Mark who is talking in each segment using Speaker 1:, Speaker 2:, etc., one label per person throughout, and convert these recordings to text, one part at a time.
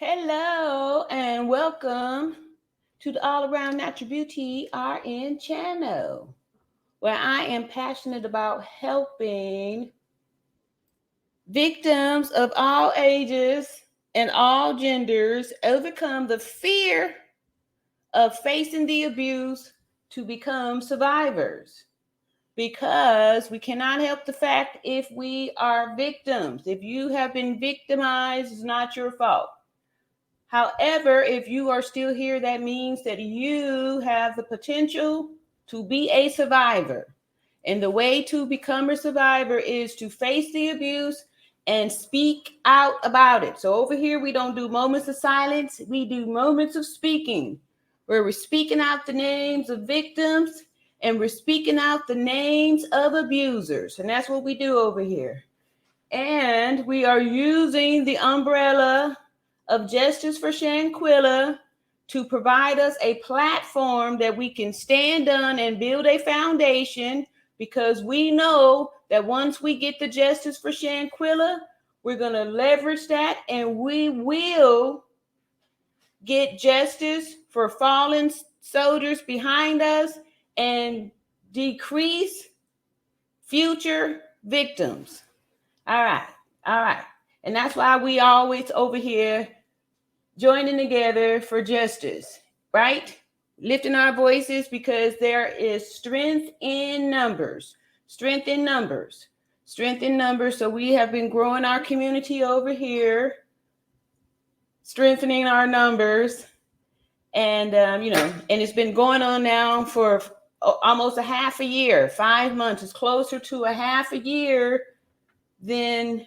Speaker 1: Hello and welcome to the All Around Natural Beauty RN channel, where I am passionate about helping victims of all ages and all genders overcome the fear of facing the abuse to become survivors. Because we cannot help the fact if we are victims. If you have been victimized, it's not your fault. However, if you are still here, that means that you have the potential to be a survivor. And the way to become a survivor is to face the abuse and speak out about it. So over here, we don't do moments of silence. We do moments of speaking, where we're speaking out the names of victims and we're speaking out the names of abusers. And that's what we do over here. And we are using the umbrella of Justice for Shanquella to provide us a platform that we can stand on and build a foundation, because we know that once we get the Justice for Shanquella, we're going to leverage that and we will get justice for fallen soldiers behind us and decrease future victims. All right. All right. And that's why we always over here joining together for justice, right? Lifting our voices, because there is strength in numbers, strength in numbers, strength in numbers. So we have been growing our community over here, strengthening our numbers. And, and it's been going on now for almost a half a year, 5 months. It's closer to a half a year than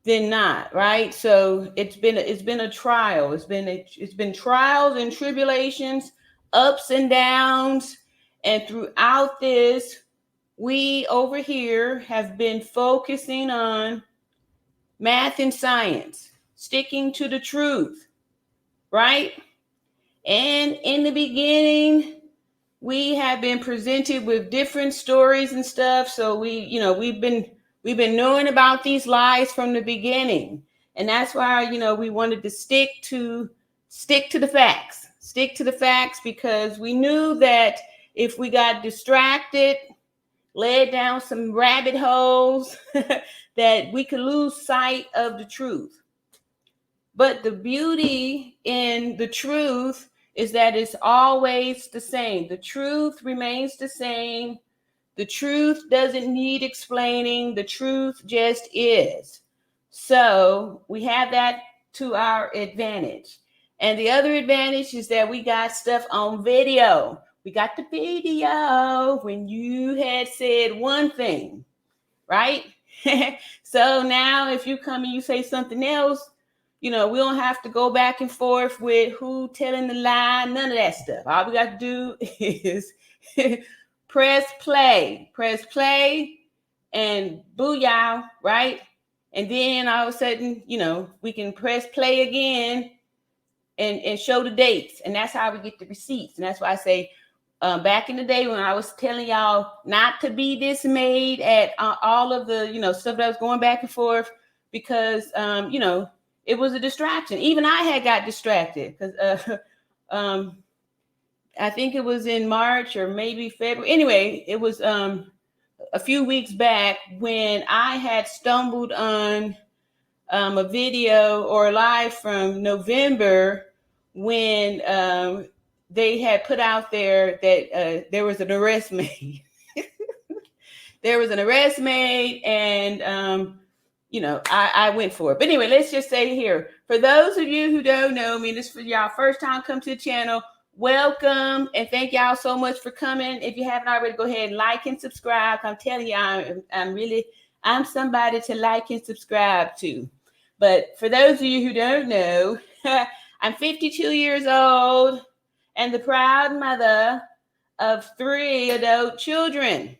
Speaker 1: not, right? So it's been a trial. It's been trials and tribulations, ups and downs, and throughout this, we over here have been focusing on math and science, sticking to the truth, right? And in the beginning, we have been presented with different stories and stuff. So we've been knowing about these lies from the beginning. And that's why, we wanted to stick to the facts, because we knew that if we got distracted, led down some rabbit holes, that we could lose sight of the truth. But the beauty in the truth is that it's always the same. The truth remains the same. The truth doesn't need explaining. The truth just is. So we have that to our advantage. And the other advantage is that we got stuff on video. We got the video when you had said one thing, right? So now if you come and you say something else, we don't have to go back and forth with who telling the lie, none of that stuff. All we got to do is press play, and booyah, right? And then all of a sudden, we can press play again and show the dates. And that's how we get the receipts. And that's why I say, back in the day when I was telling y'all not to be dismayed at all of the, stuff that was going back and forth, because, it was a distraction. Even I had got distracted because I think it was in March or maybe February. Anyway, it was a few weeks back when I had stumbled on a video or a live from November when they had put out there that there was an arrest made. There was an arrest made, and I went for it. But anyway, let's just say here, for those of you who don't know me, this is for y'all first time come to the channel, welcome, and thank y'all so much for coming. If you haven't already, go ahead and like and subscribe. I'm telling you, I'm somebody to like and subscribe to. But for those of you who don't know, I'm 52 years old and the proud mother of 3 adult children,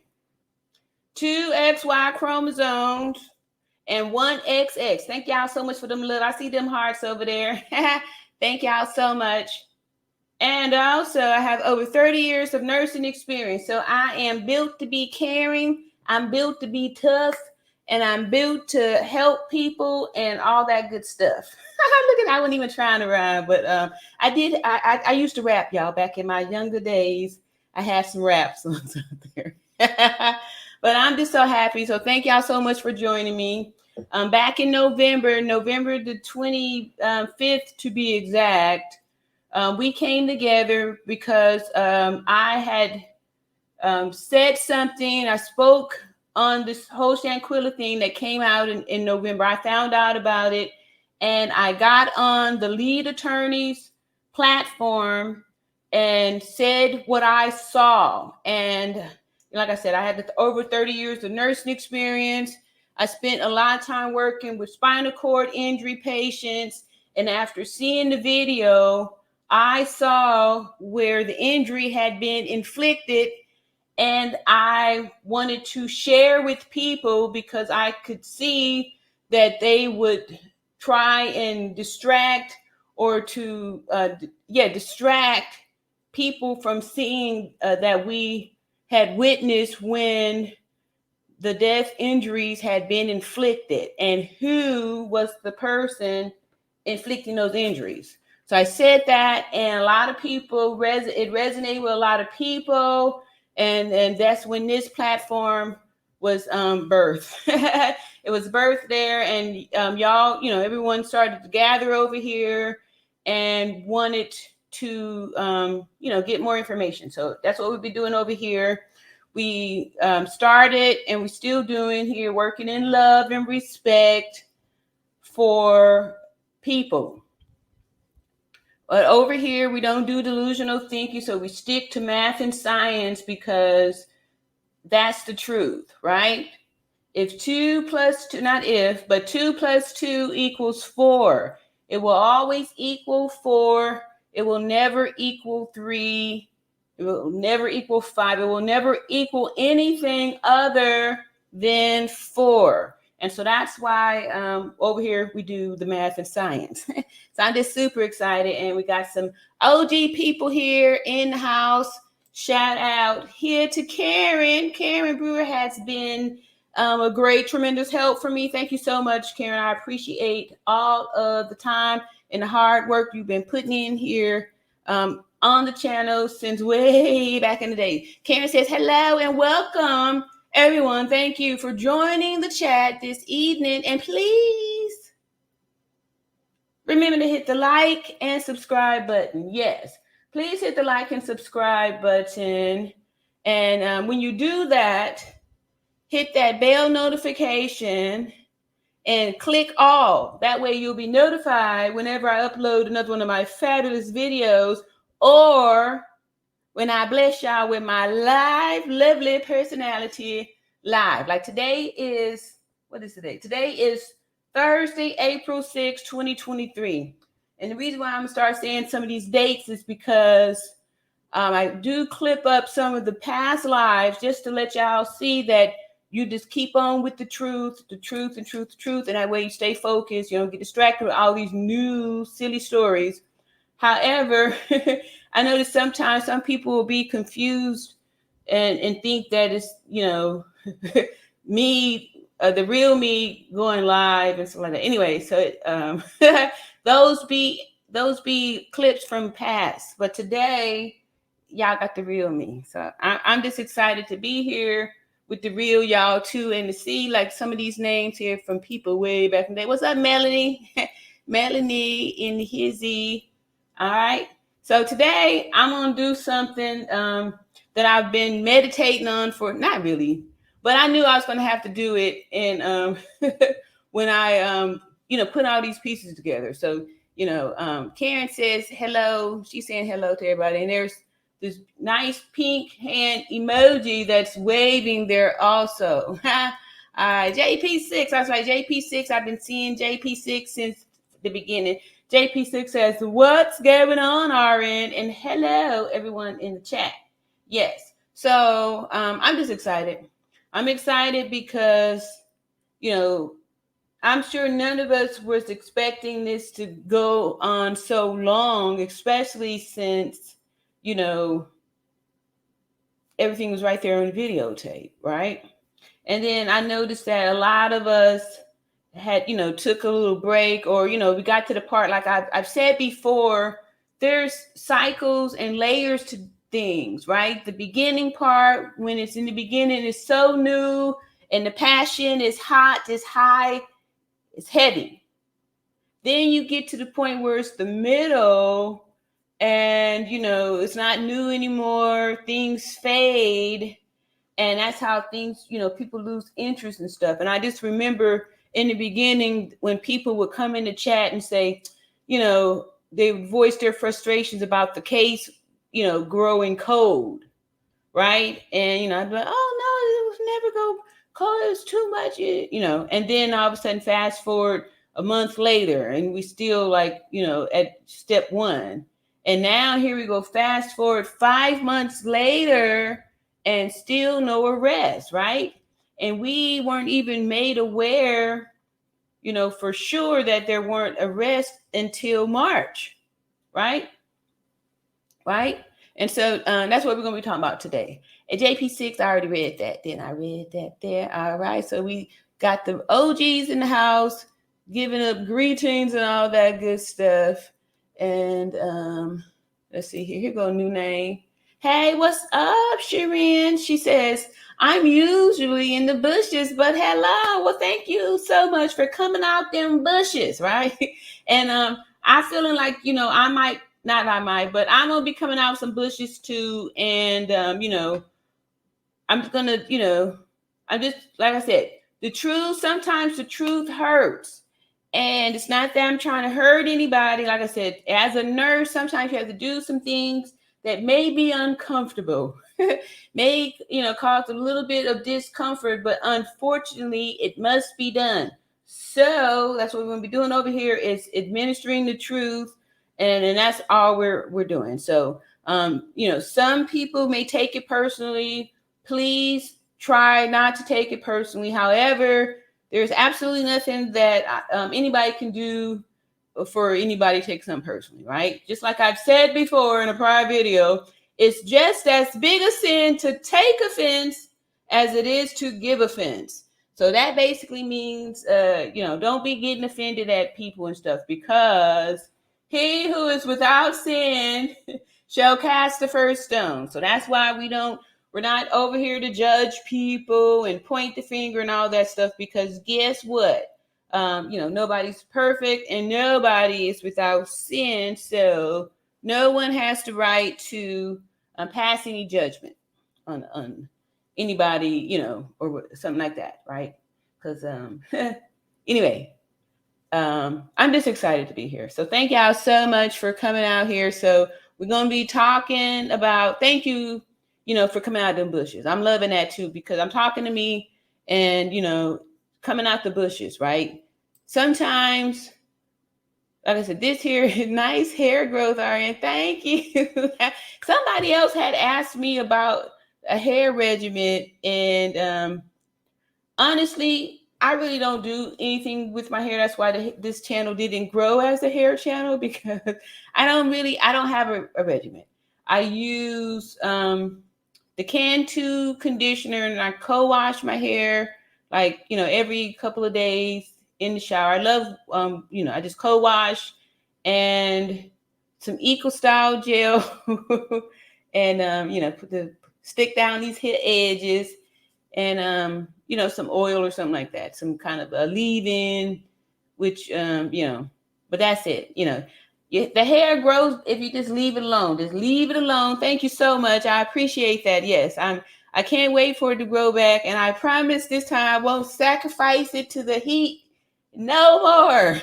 Speaker 1: 2 XY chromosomes, and 1 XX. Thank y'all so much for them little. I see them hearts over there. Thank y'all so much. And also, I have over 30 years of nursing experience. So I am built to be caring. I'm built to be tough. and I'm built to help people and all that good stuff. Look at, I wasn't even trying to rhyme, but I used to rap, y'all, back in my younger days. I had some rap songs out there. But I'm just so happy. So thank y'all so much for joining me. Back in November the 25th to be exact, we came together because I had said something. I spoke on this whole Shanquella thing that came out in November. I found out about it, and I got on the lead attorney's platform and said what I saw. And like I said, I had over 30 years of nursing experience. I spent a lot of time working with spinal cord injury patients. And after seeing the video, I saw where the injury had been inflicted, and I wanted to share with people because I could see that they would try and distract or to distract people from seeing that we had witnessed when the death injuries had been inflicted and who was the person inflicting those injuries. So I said that, and a lot of people, it resonated with a lot of people, and that's when this platform was birthed. It was birthed there, and y'all, everyone started to gather over here and wanted to, get more information. So that's what we'll be doing over here. We started, and we're still doing here, working in love and respect for people. But over here, we don't do delusional thinking, so we stick to math and science because that's the truth, right? If 2 plus 2, not if, but 2 plus 2 equals 4, it will always equal 4. It will never equal 3. It will never equal 5. It will never equal anything other than 4. And so that's why over here we do the math and science. So I'm just super excited. And we got some OG people here in the house. Shout out here to Karen. Karen Brewer has been a great, tremendous help for me. Thank you so much, Karen. I appreciate all of the time and the hard work you've been putting in here on the channel since way back in the day. Karen says, hello and welcome, everyone. Thank you for joining the chat this evening. And please remember to hit the like and subscribe button. Yes, please hit the like and subscribe button. And when you do that, hit that bell notification and click all. That way you'll be notified whenever I upload another one of my fabulous videos, or when I bless y'all with my live, lovely personality live. Like today is, what is today? Today is Thursday, April 6, 2023. And the reason why I'm going to start saying some of these dates is because I do clip up some of the past lives just to let y'all see that you just keep on with the truth, and that way you stay focused. You don't get distracted with all these new silly stories. However, I notice sometimes some people will be confused and think that it's, me, the real me going live and stuff like that. Anyway, so those be clips from past. But today, y'all got the real me. So I'm just excited to be here with the real y'all too, and to see like some of these names here from people way back in the day. What's up, Melanie? Melanie in Hizzy. All right. So today I'm going to do something that I've been meditating on for, not really, but I knew I was going to have to do it. And when I, put all these pieces together. So, Karen says hello. She's saying hello to everybody. And there's this nice pink hand emoji that's waving there also. JP6. I was like, JP6. I've been seeing JP6 since the beginning. JP6 says, what's going on, RN? And hello, everyone in the chat. Yes. So I'm just excited. I'm excited because, I'm sure none of us was expecting this to go on so long, especially since, everything was right there on videotape, right? And then I noticed that a lot of us had, took a little break, or, we got to the part, like I've said before, there's cycles and layers to things, right? The beginning part, when it's in the beginning, is so new and the passion is hot, it's high, it's heavy. Then you get to the point where it's the middle and, it's not new anymore, things fade. And that's how things, people lose interest and stuff. And I just remember in the beginning when people would come in the chat and say, they would voice their frustrations about the case, growing cold, right? And, I'd be like, oh, no, it was never go cold. It was too much, And then all of a sudden, fast forward a month later, and we still like, at step one. And now here we go, fast forward 5 months later, and still no arrest, right? And we weren't even made aware, for sure that there weren't arrests until March, right? Right? And so that's what we're going to be talking about today. At JP6, I already read that. Then I read that there. All right. So we got the OGs in the house giving up greetings and all that good stuff. And let's see here. Here go a new name. Hey, what's up, Shirin? She says, I'm usually in the bushes, but hello. Well, thank you so much for coming out them bushes, right? And I'm feeling like, but I'm going to be coming out some bushes too. And, I'm going to, I'm just, like I said, sometimes the truth hurts. And it's not that I'm trying to hurt anybody. Like I said, as a nurse, sometimes you have to do some things that may be uncomfortable, may, cause a little bit of discomfort, but unfortunately, it must be done. So that's what we're going to be doing over here is administering the truth. And that's all we're doing. So, some people may take it personally. Please try not to take it personally. However, there's absolutely nothing that anybody can do for anybody to take something personally, right? Just like I've said before in a prior video, it's just as big a sin to take offense as it is to give offense. So that basically means, don't be getting offended at people and stuff, because he who is without sin shall cast the first stone. So that's why we're not over here to judge people and point the finger and all that stuff, because guess what? Nobody's perfect and nobody is without sin. So no one has the right to pass any judgment on anybody, or something like that, right? Because anyway, I'm just excited to be here. So thank y'all so much for coming out here. So we're going to be talking about, thank you, for coming out of them bushes. I'm loving that too, because I'm talking to me and, coming out the bushes, right? Sometimes, like I said, this here is nice hair growth, Ariane. Thank you. Somebody else had asked me about a hair regimen, and honestly, I really don't do anything with my hair. That's why this channel didn't grow as a hair channel, because I don't have a regimen. I use the Cantu conditioner, and I co-wash my hair like, every couple of days in the shower. I love, I just co-wash and some Eco Style gel and, stick down these hair edges, and, some oil or something like that, some kind of a leave-in, which, but that's it. The hair grows if you just leave it alone. Just leave it alone. Thank you so much. I appreciate that. Yes, I can't wait for it to grow back. And I promise this time I won't sacrifice it to the heat. No more.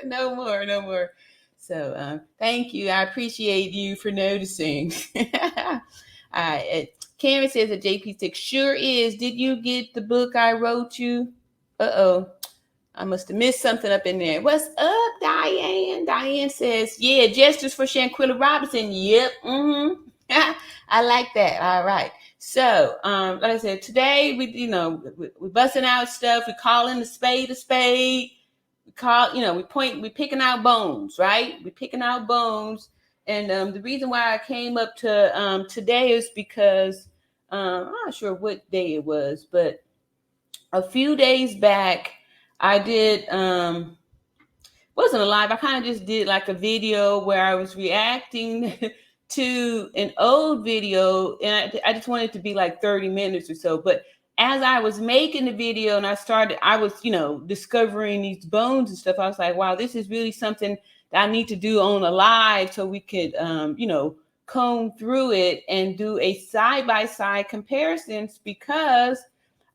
Speaker 1: No more. So thank you. I appreciate you for noticing. Karen says that JP6 sure is. Did you get the book I wrote you? I must have missed something up in there. What's up, Diane? Diane says, yeah, Gestures for Shanquella Robinson. Yep. I like that. All right. So, like I said, today we're busting out stuff. We calling a spade a spade. We picking out bones, right? We're picking out bones. And the reason why I came up to today is because I'm not sure what day it was, but a few days back, I did wasn't a live. I kind of just did like a video where I was reacting to an old video, and I just wanted it to be like 30 minutes or so. But as I was making the video and I was, discovering these bones and stuff. I was like, wow, this is really something that I need to do on a live so we could, comb through it and do a side by side comparisons because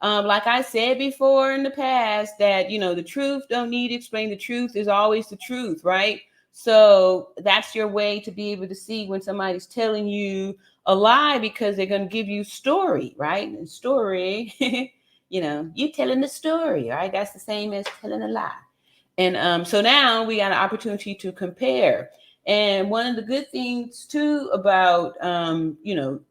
Speaker 1: like I said before in the past, that the truth don't need to explain. The truth is always the truth, right? So that's your way to be able to see when somebody's telling you a lie because they're going to give you story, right? And story, you telling the story, right? That's the same as telling a lie. And so now we got an opportunity to compare. And one of the good things too about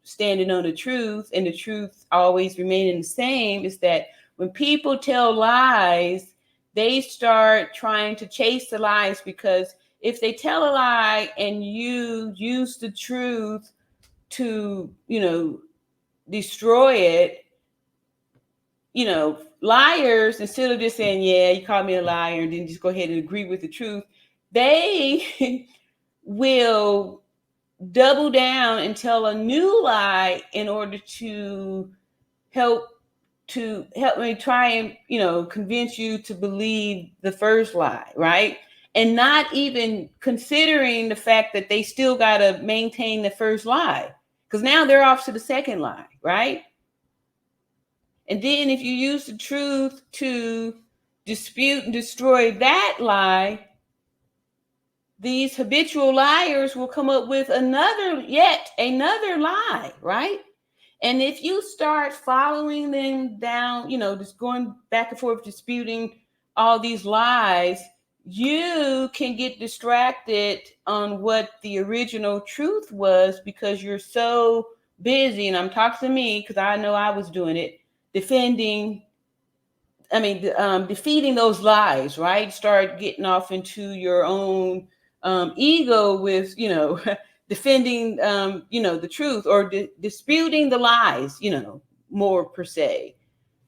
Speaker 1: standing on the truth and the truth always remaining the same is that when people tell lies, they start trying to chase the lies, because if they tell a lie and you use the truth to destroy it, liars, instead of just saying, yeah, you called me a liar, and then just go ahead and agree with the truth, they will double down and tell a new lie in order to help me try and convince you to believe the first lie, right? And not even considering the fact that they still got to maintain the first lie, because now they're off to the second lie, right? And then if you use the truth to dispute and destroy that lie, these habitual liars will come up with yet another lie, right? And if you start following them down, just going back and forth, disputing all these lies, you can get distracted on what the original truth was because you're so busy. And I'm talking to me because I know I was doing it, defeating those lies, right? Start getting off into your own ego with, defending, the truth, or disputing the lies, more per se,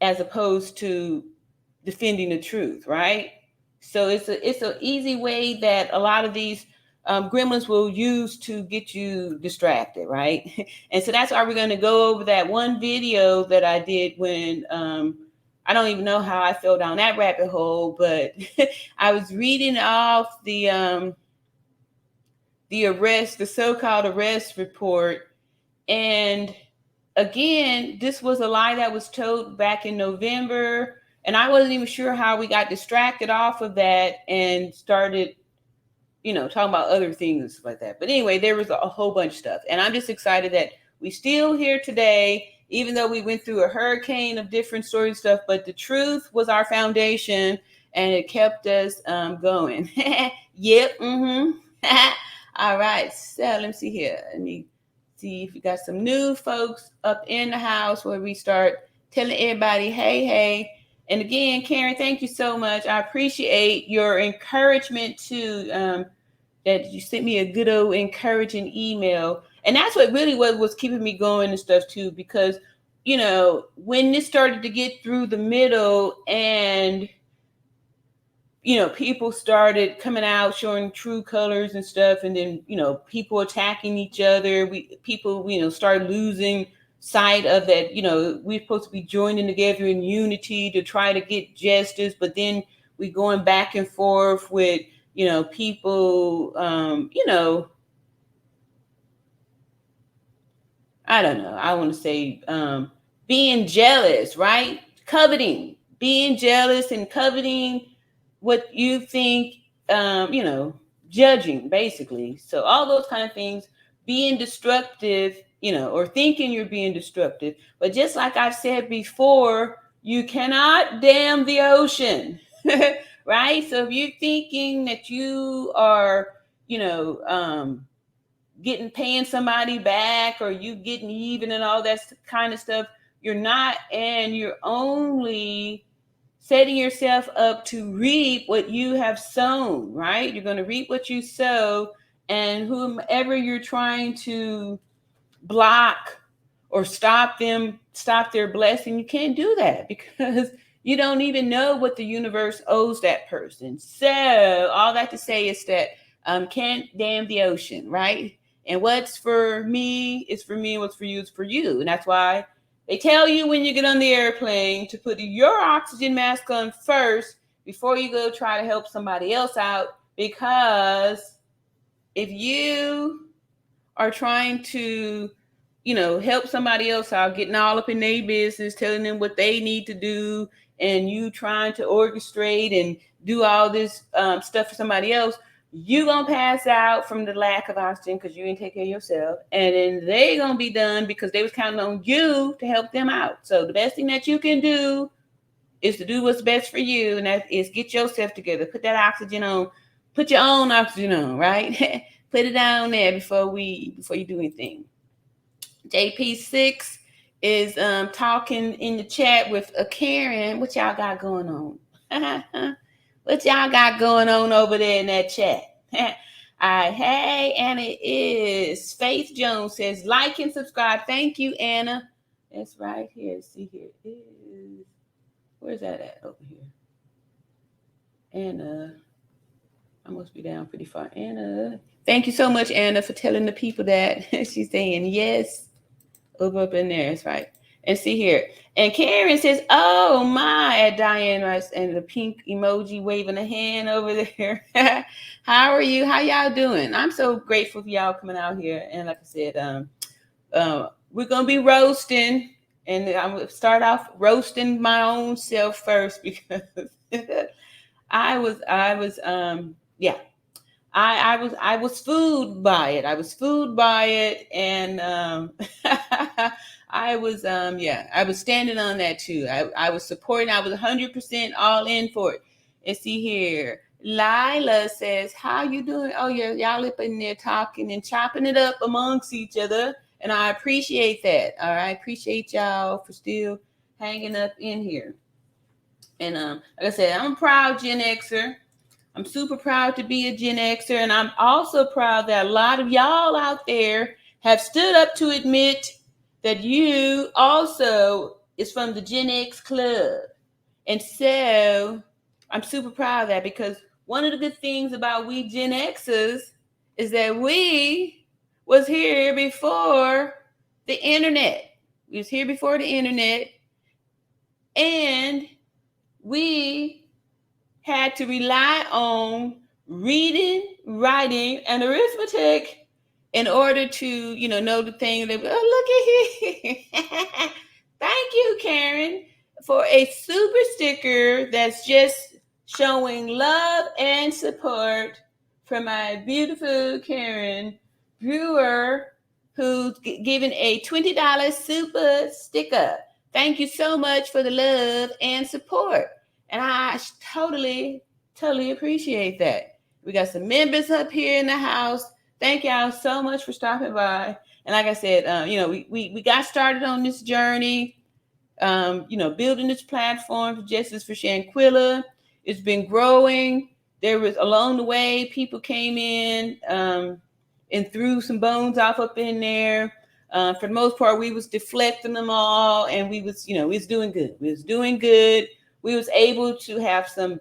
Speaker 1: as opposed to defending the truth, right? So it's an easy way that a lot of these gremlins will use to get you distracted, right? And so that's why we're going to go over that one video that I did when I don't even know how I fell down that rabbit hole, but I was reading off the so-called arrest report, and again, this was a lie that was told back in November. And I wasn't even sure how we got distracted off of that and started, talking about other things like that. But anyway, there was a whole bunch of stuff. And I'm just excited that we still here today, even though we went through a hurricane of different stories and stuff, but the truth was our foundation and it kept us going. Yep. Mm-hmm. All right. So let me see here. Let me see if we got some new folks up in the house where we start telling everybody, hey. And again, Karen, thank you so much. I appreciate your encouragement too, that you sent me a good old encouraging email. And that's what really was keeping me going and stuff too, because, when this started to get through the middle and, people started coming out showing true colors and stuff, and then, people attacking each other. People started losing sight of that, we're supposed to be joining together in unity to try to get justice, but then we going back and forth with, people, I don't know. I want to say being jealous, right? Being jealous and coveting what you think, judging basically. So all those kind of things, being destructive, or thinking you're being destructive. But just like I've said before, you cannot dam the ocean, right? So if you're thinking that you are, paying somebody back, or you getting even and all that kind of stuff, you're not, and you're only setting yourself up to reap what you have sown, right? You're going to reap what you sow, and whomever you're trying to block or stop their blessing, you can't do that because you don't even know what the universe owes that person. So all that to say is that can't dam the ocean, right? And what's for me is for me, and what's for you is for you. And that's why they tell you when you get on the airplane to put your oxygen mask on first before you go try to help somebody else out. Because if you are trying to, help somebody else out, getting all up in their business, telling them what they need to do, and you trying to orchestrate and do all this stuff for somebody else, you gonna pass out from the lack of oxygen because you didn't take care of yourself, and then they gonna be done because they was counting on you to help them out. So the best thing that you can do is to do what's best for you, and that is get yourself together, put that oxygen on, put your own oxygen on, right? Put it down there before you do anything. JP6 is talking in the chat with a Karen. What y'all got going on? What y'all got going on over there in that chat? Hey, Anna is. Faith Jones says, like and subscribe. Thank you, Anna. That's right here. See here. It is. Where's that at? Over here. Anna. I must be down pretty far. Anna. Thank you so much, Anna, for telling the people that. She's saying yes. Over up in there. That's right. And see here. And Karen says, oh my, at Diane Rice, and the pink emoji waving a hand over there. How are you? How y'all doing? I'm so grateful for y'all coming out here. And like I said, we're going to be roasting. And I'm going to start off roasting my own self first because I was fooled by it. I was fooled by it, and I was standing on that too. I was supporting. I was 100% all in for it. And see here, Lila says, "How you doing?" Oh yeah, y'all up in there talking and chopping it up amongst each other, and I appreciate that. All right, appreciate y'all for still hanging up in here. And like I said, I'm a proud Gen Xer. I'm super proud to be a Gen Xer, and I'm also proud that a lot of y'all out there have stood up to admit that you also is from the Gen X club. And so I'm super proud of that, because one of the good things about we Gen Xers is that we was here before the internet. We was here before the internet, and we had to rely on reading, writing, and arithmetic in order to, know the thing that, oh, look at here. Thank you, Karen, for a super sticker that's just showing love and support from my beautiful Karen Brewer, who's given a $20 super sticker. Thank you so much for the love and support. And I totally appreciate that. We got some members up here in the house. Thank y'all so much for stopping by. And like I said, we got started on this journey, building this platform for Justice for Shanquella. It's been growing. There was, along the way, people came in and threw some bones off up in there. For the most part, we was deflecting them all, and we was doing good. We was able to have some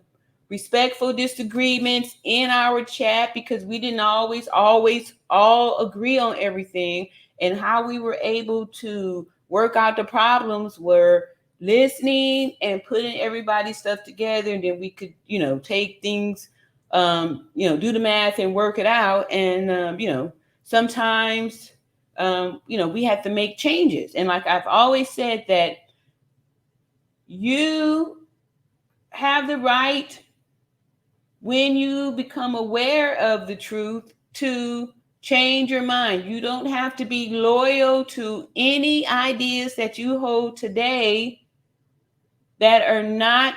Speaker 1: respectful disagreements in our chat, because we didn't always all agree on everything. And how we were able to work out the problems were listening and putting everybody's stuff together, and then we could, take things, do the math and work it out. And, sometimes, we have to make changes. And like I've always said, that you have the right, when you become aware of the truth, to change your mind. You don't have to be loyal to any ideas that you hold today that are not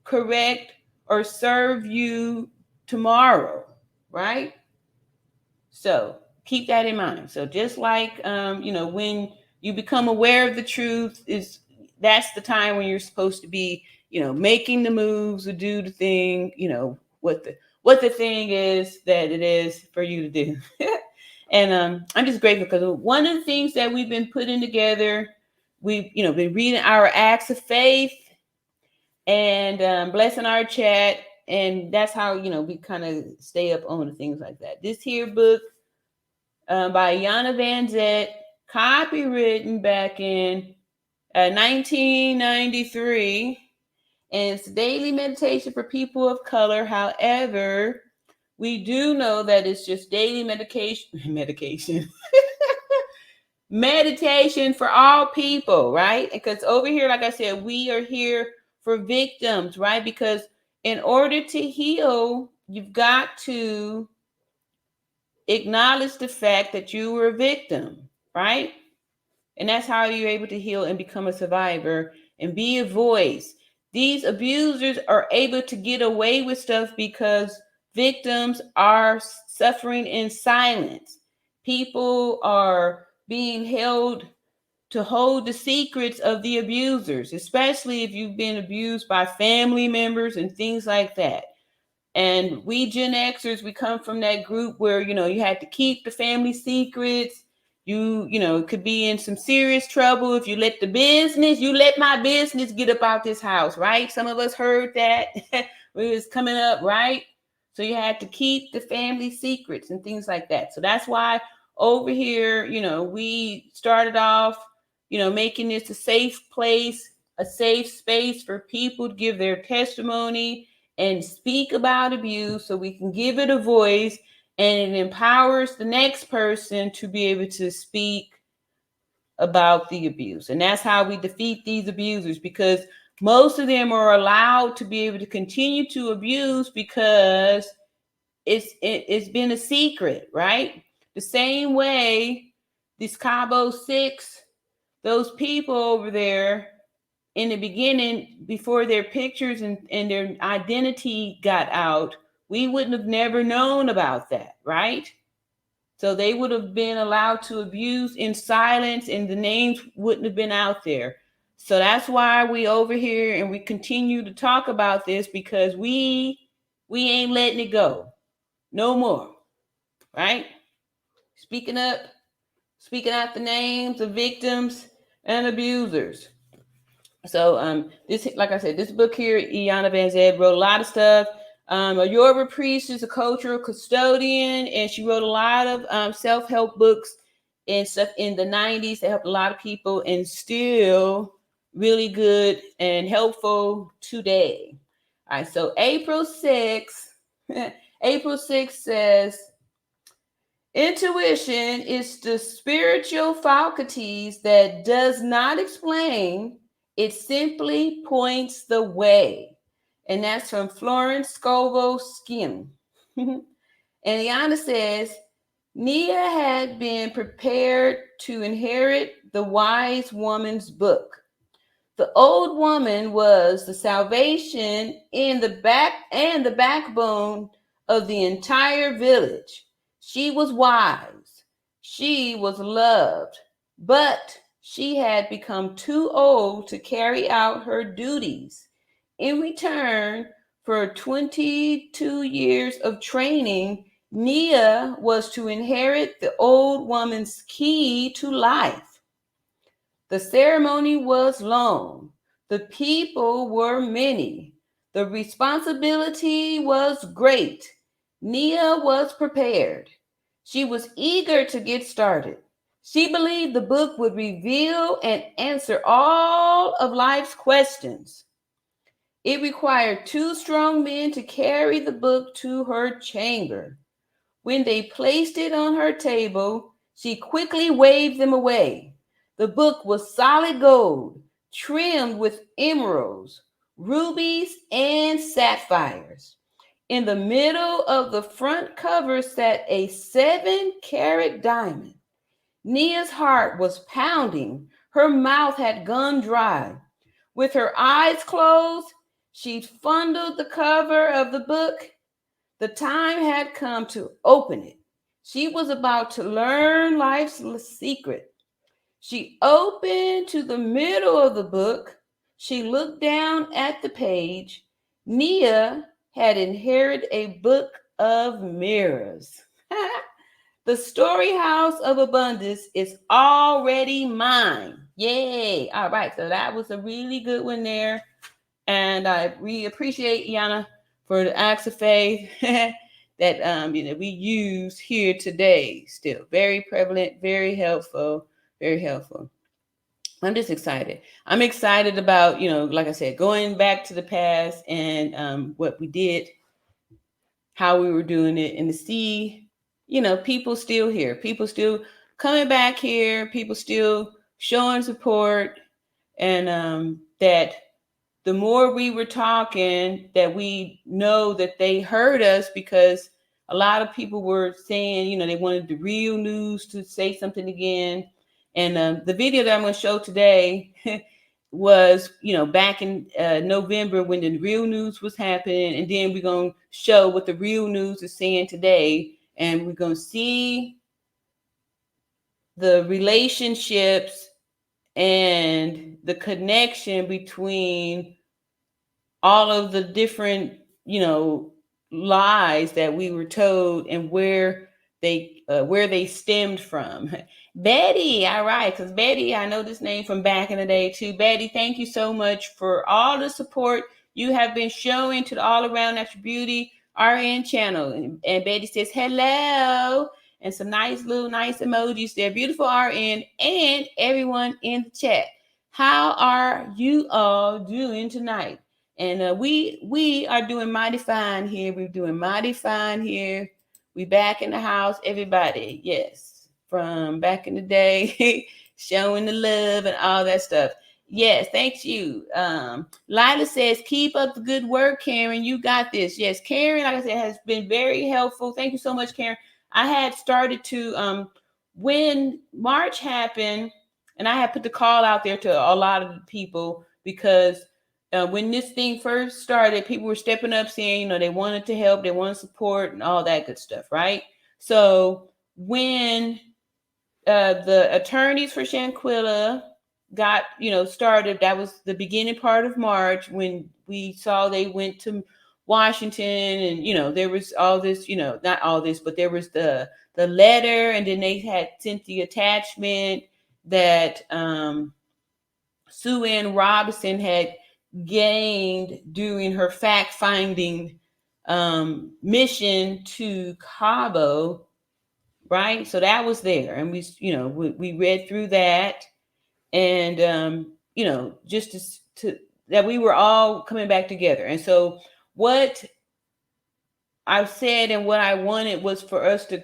Speaker 1: correct or serve you tomorrow, right? So keep that in mind. So just like, when you become aware of the truth, that's the time when you're supposed to be, making the moves or do the thing, what the thing is that it is for you to do. And I'm just grateful, because one of the things that we've been putting together, we've, been reading our Acts of Faith. and blessing our chat. And that's how, we kind of stay up on things like that. This here book by Yana Van Zett, copywritten back in 1993. And it's daily meditation for people of color. However, we do know that it's just daily medication meditation for all people, right? Because over here, like I said, we are here for victims, right? Because in order to heal, you've got to acknowledge the fact that you were a victim, right? And that's how you're able to heal and become a survivor and be a voice. These abusers are able to get away with stuff because victims are suffering in silence. People are being held to hold the secrets of the abusers, especially if you've been abused by family members and things like that. And we Gen Xers, we come from that group where, you had to keep the family secrets. You could be in some serious trouble if you let my business get up out this house, right? Some of us heard that when it was coming up, right? So you had to keep the family secrets and things like that. So that's why over here, we started off, making this a safe place, a safe space for people to give their testimony and speak about abuse so we can give it a voice, and it empowers the next person to be able to speak about the abuse. And that's how we defeat these abusers, because most of them are allowed to be able to continue to abuse because it's been a secret, right? The same way these Cabo Six, those people over there in the beginning, before their pictures and their identity got out, we wouldn't have never known about that, right? So they would have been allowed to abuse in silence and the names wouldn't have been out there. So that's why we over here and we continue to talk about this, because we ain't letting it go no more, right? Speaking up, speaking out the names of victims and abusers. So this, like I said, this book here, Iana Van Zed wrote a lot of stuff. A Yoruba priest is a cultural custodian, and she wrote a lot of self-help books and stuff in the 90s that helped a lot of people, and still really good and helpful today. All right, so April 6th, April 6th says, intuition is the spiritual faculties that does not explain, it simply points the way. And that's from Florence Scovel Skim. And Iana says, Nia had been prepared to inherit the wise woman's book. The old woman was the salvation in the backbone of the entire village. She was wise. She was loved, but she had become too old to carry out her duties. In return for 22 years of training, Nia was to inherit the old woman's key to life. The ceremony was long. The people were many. The responsibility was great. Nia was prepared. She was eager to get started. She believed the book would reveal and answer all of life's questions. It required 2 strong men to carry the book to her chamber. When they placed it on her table, she quickly waved them away. The book was solid gold, trimmed with emeralds, rubies, and sapphires. In the middle of the front cover sat a 7-carat diamond. Nia's heart was pounding. Her mouth had gone dry. With her eyes closed, she fondled the cover of the book. The time had come to open it. She was about to learn life's secret. She opened to the middle of the book. She looked down at the page. Nia had inherited a book of mirrors. The story house of abundance is already mine. Yay. All right. So that was a really good one there. And we appreciate Yana for the acts of faith that we use here today. Still very prevalent, very helpful, very helpful. I'm just excited. I'm excited about, like I said, going back to the past and what we did, how we were doing it, and to see, people still here, people still coming back here, people still showing support, and that the more we were talking, that we know that they heard us, because a lot of people were saying, they wanted the real news to say something again. And the video that I'm going to show today was, back in November when the real news was happening. And then we're going to show what the real news is saying today. And we're going to see the relationships and the connection between all of the different, lies that we were told, and where they stemmed from. Betty, all right, because Betty, I know this name from back in the day too. Betty, thank you so much for all the support you have been showing to the All Around Natural Beauty RN channel. And Betty says hello, and some nice emojis there. Beautiful RN and everyone in the chat. How are you all doing tonight? And we are doing mighty fine here. We're doing mighty fine here. We back in the house, everybody. Yes, from back in the day, showing the love and all that stuff. Yes, thank you. Lila says, keep up the good work, Karen. You got this. Yes, Karen, like I said, has been very helpful. Thank you so much, Karen. I had started to, when March happened, and I had put the call out there to a lot of people, because when this thing first started, people were stepping up saying, they wanted to help, they wanted support, and all that good stuff, right? So when the attorneys for Shanquella got, started, that was the beginning part of March, when we saw they went to Washington, and, there was all this, not all this, but there was the letter, and then they had sent the attachment that Sue Ann Robinson had gained during her fact-finding mission to Cabo, right? So that was there, and we read through that, and just to that we were all coming back together. And so what I said and what I wanted was for us to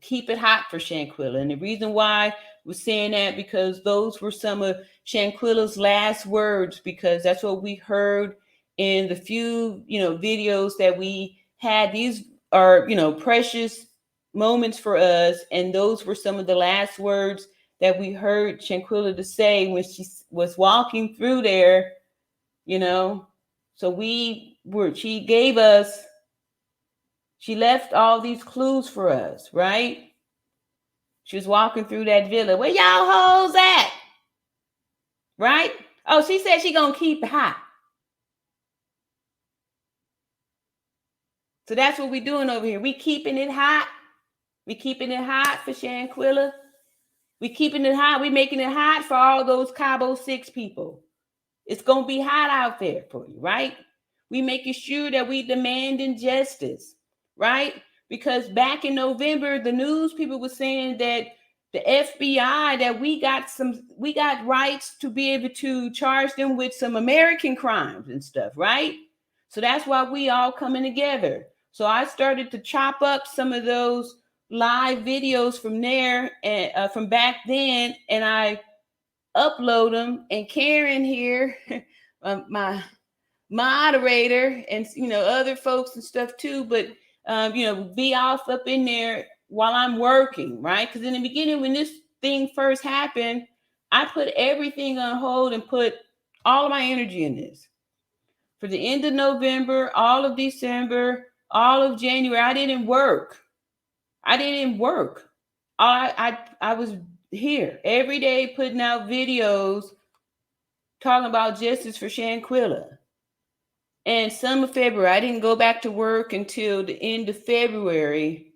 Speaker 1: keep it hot for Shanquella. And the reason why I was saying that, because those were some of Shanquella's last words, because that's what we heard in the few, videos that we had. These are, precious moments for us. And those were some of the last words that we heard Shanquella to say when she was walking through there, So she left all these clues for us, right? She was walking through that villa. Where y'all hoes at? Right? Oh, she said she gonna keep it hot. So that's what we doing over here. We keeping it hot. We keeping it hot for Shanquella. We keeping it hot. We making it hot for all those Cabo 6 people. It's gonna be hot out there for you, right? We making sure that we demanding justice, right? Because back in November, the news people were saying that the FBI, that we got rights to be able to charge them with some American crimes and stuff, right? So that's why we all coming together. So I started to chop up some of those live videos from there, and from back then, and I upload them. And Karen here, my moderator, and other folks and stuff too, but be off up in there while I'm working, right? Because in the beginning, when this thing first happened, I put everything on hold and put all of my energy in this. For the end of November, all of December, all of January, I didn't work. I was here every day putting out videos talking about justice for Shanquella. And some of February, I didn't go back to work until the end of February.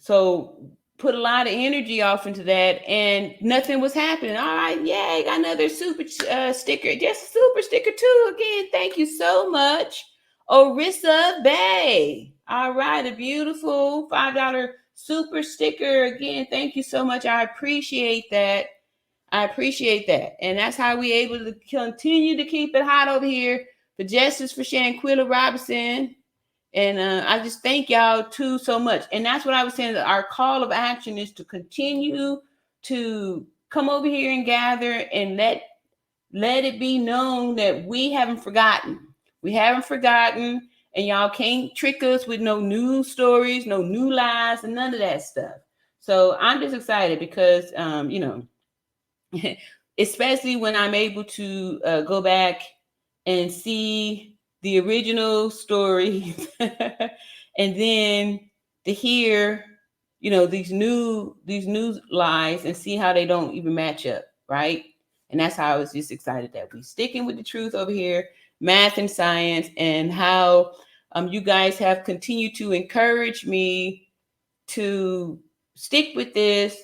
Speaker 1: So put a lot of energy off into that, and nothing was happening. All right, yay, got another super sticker. Just super sticker too. Again, thank you so much, Orissa Bay. All right, a beautiful $5 super sticker. Again, thank you so much. I appreciate that. I appreciate that. And that's how we able to continue to keep it hot over here for Justice for Shanquella Robinson. And I just thank y'all too so much. And that's what I was saying. That our call of action is to continue to come over here and gather and let it be known that we haven't forgotten. We haven't forgotten, and y'all can't trick us with no new stories, no new lies, and none of that stuff. So I'm just excited because especially when I'm able to go back and see the original story and then to hear these new lies and see how they don't even match up, right? And that's how I was just excited that we sticking with the truth over here, math and science, and how you guys have continued to encourage me to stick with this,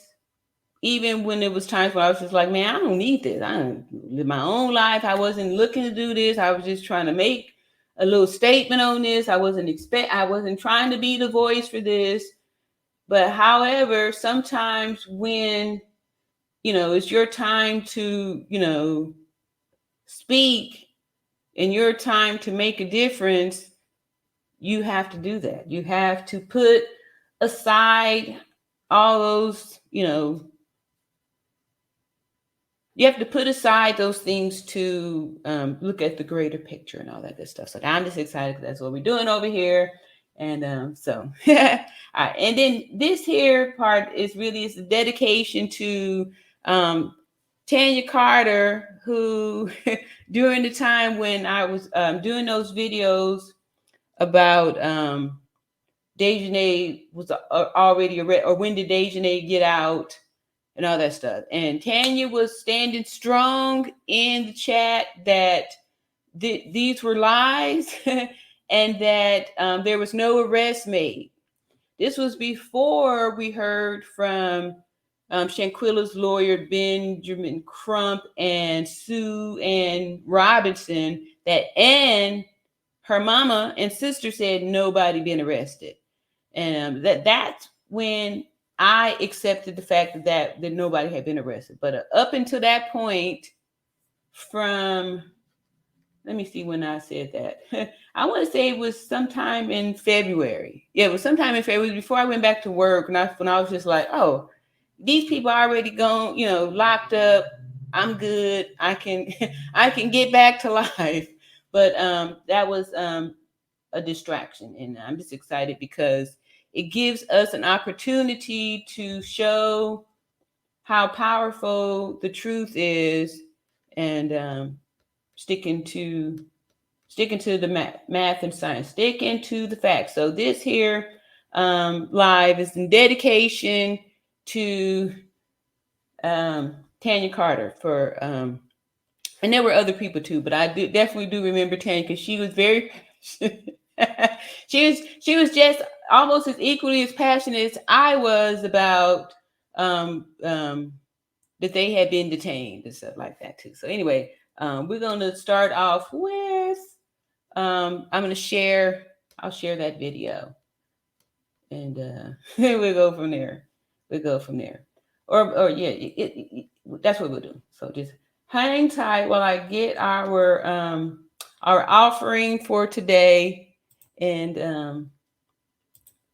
Speaker 1: even when it was times where I was just like, man, I don't need this. I don't live my own life. I wasn't looking to do this. I was just trying to make a little statement on this. I wasn't trying to be the voice for this. But however, sometimes when, it's your time to, speak and your time to make a difference, you have to do that. You have to put aside all those, you have to put aside those things to look at the greater picture and all that good stuff. So I'm just excited because that's what we're doing over here. And so, all right. And then this here part is a dedication to Tanya Carter, who during the time when I was doing those videos about Dejanay was already arrested, or when did Dejanay get out, and all that stuff. And Tanya was standing strong in the chat that these were lies and that there was no arrest made. This was before we heard from Shanquella's lawyer, Benjamin Crump, and Sue Ann Robinson, and her mama and sister said nobody been arrested. And that's when I accepted the fact that nobody had been arrested. But up until that point, let me see when I said that. I want to say it was sometime in February. Yeah, it was sometime in February before I went back to work. And when I was just like, oh, these people are already gone, locked up. I'm good. I can get back to life. But that was a distraction. And I'm just excited because it gives us an opportunity to show how powerful the truth is, and sticking to the math and science, sticking to the facts. So this here live is in dedication to Tanya Carter for and there were other people too, but I definitely do remember Tanya because she was very she was just almost as equally as passionate as I was about that they had been detained and stuff like that too. So anyway, we're going to start off with I'll share that video, and we'll go from there. Or yeah, that's what we'll do. So just hang tight while I get our offering for today, and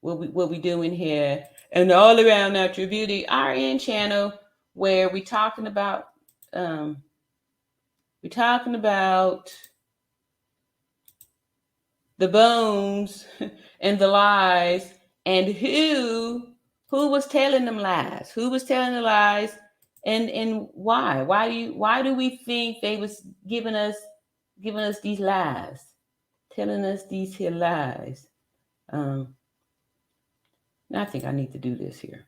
Speaker 1: what we doing here, and all around natural beauty RN channel, where we talking about the bones and the lies, and who was telling them lies, who was telling the lies, and why do we think they was giving us these lies, telling us these here lies. I think I need to do this here.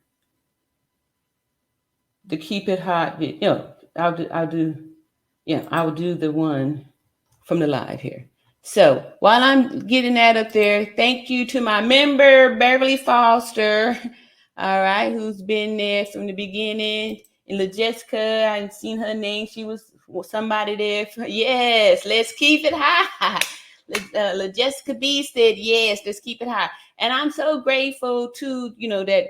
Speaker 1: To keep it hot, I'll do the one from the live here. So while I'm getting that up there, thank you to my member, Beverly Foster. All right, who's been there from the beginning? And La Jessica, I hadn't seen her name. She was somebody there. Yes, let's keep it high. La Jessica B said, yes, let's keep it high. And I'm so grateful to, that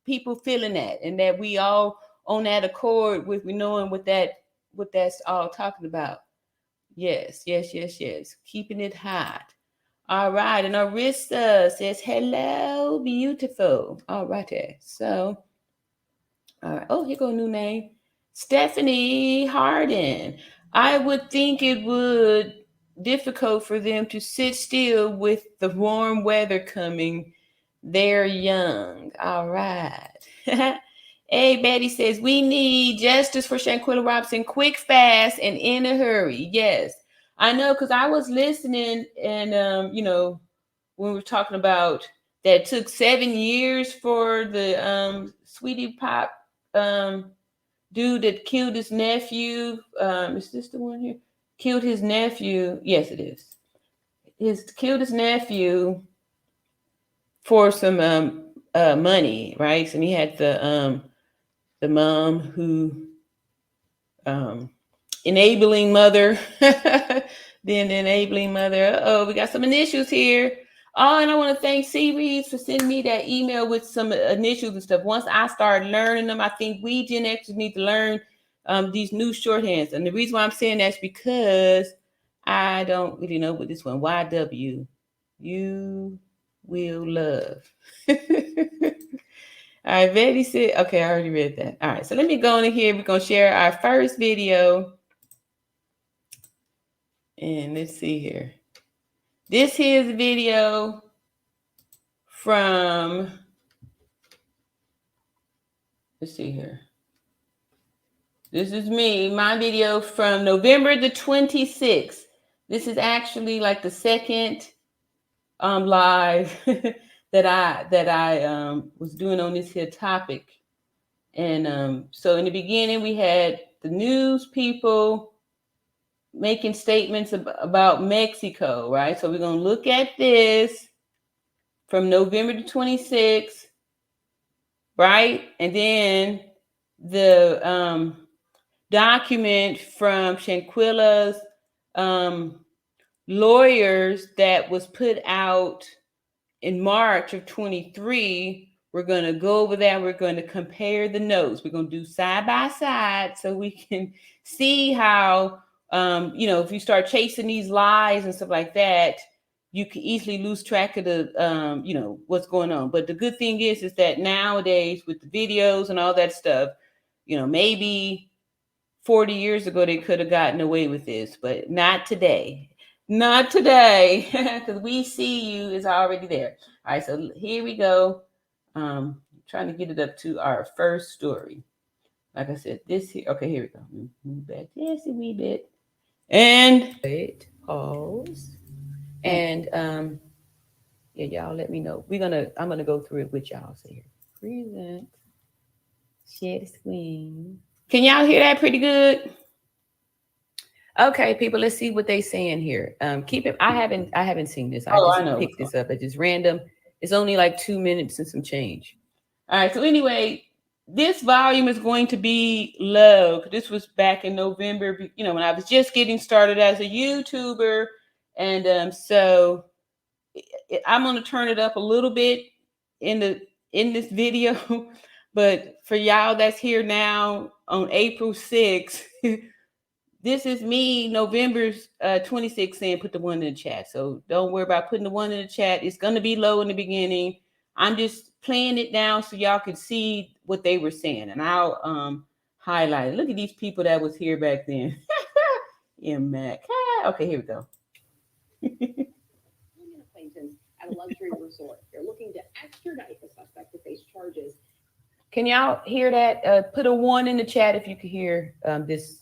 Speaker 1: people feeling that and that we all on that accord with knowing what that's all talking about. Yes, yes, yes, yes. Keeping it hot. All right. And Arista says, hello, beautiful. All righty. So, all right. Oh, here go a new name. Stephanie Harden. I would think it would difficult for them to sit still with the warm weather coming. They're young. All right. Hey, Betty says, we need justice for Shanquella Robinson, quick, fast, and in a hurry. Yes. I know, because I was listening and, when we were talking about that took 7 years for the Sweetie Pop dude that killed his nephew. Is this the one here? Killed his nephew. Yes, it is. Killed his nephew for some money, right? And he had the mom who enabling mother. Then the enabling mother. Oh, we got some initials here. Oh, and I want to thank Series for sending me that email with some initials and stuff. Once I start learning them, I think we Gen Xers need to learn these new shorthands. And the reason why I'm saying that's because I don't really know what this one. YW. You will love. All right, Betty said, okay, I already read that. All right, so let me go in here. We're going to share our first video. And let's see here. This here's a video from, let's see here. This is me, my video from November the 26th. This is actually like the second live that I was doing on this here topic. And so in the beginning, we had the news people making statements about Mexico, right? So we're going to look at this from November the 26th, right? And then the document from Shanquella's lawyers that was put out in March of 23. We're going to go over that. We're going to compare the notes. We're going to do side by side so we can see how, if you start chasing these lies and stuff like that, you can easily lose track of the, what's going on. But the good thing is that nowadays with the videos and all that stuff, maybe 40 years ago, they could have gotten away with this, but not today. Not today, because we see you is already there. All right, so here we go. Trying to get it up to our first story. Like I said, this here. Okay, here we go. Move back just a wee bit. And wait, pause. And yeah, y'all let me know. I'm gonna go through it with y'all. So here, present, share the screen. Can y'all hear that pretty good? Okay, people, let's see what they saying here. Keep it. I haven't seen this. I just picked this up. It's just random. It's only like 2 minutes and some change. All right. So anyway, this volume is going to be low. This was back in November. When I was just getting started as a YouTuber, and so I'm going to turn it up a little bit in this video. But for y'all that's here now on April 6th. This is me, November 26th, saying put the one in the chat. So don't worry about putting the one in the chat. It's going to be low in the beginning. I'm just playing it down so y'all can see what they were saying. And I'll highlight it. Look at these people that was here back then. Yeah, Mac. Okay, here we go. At a luxury resort. They're looking to extradite the suspect to face charges. Can y'all hear that? Put a one in the chat if you could hear this.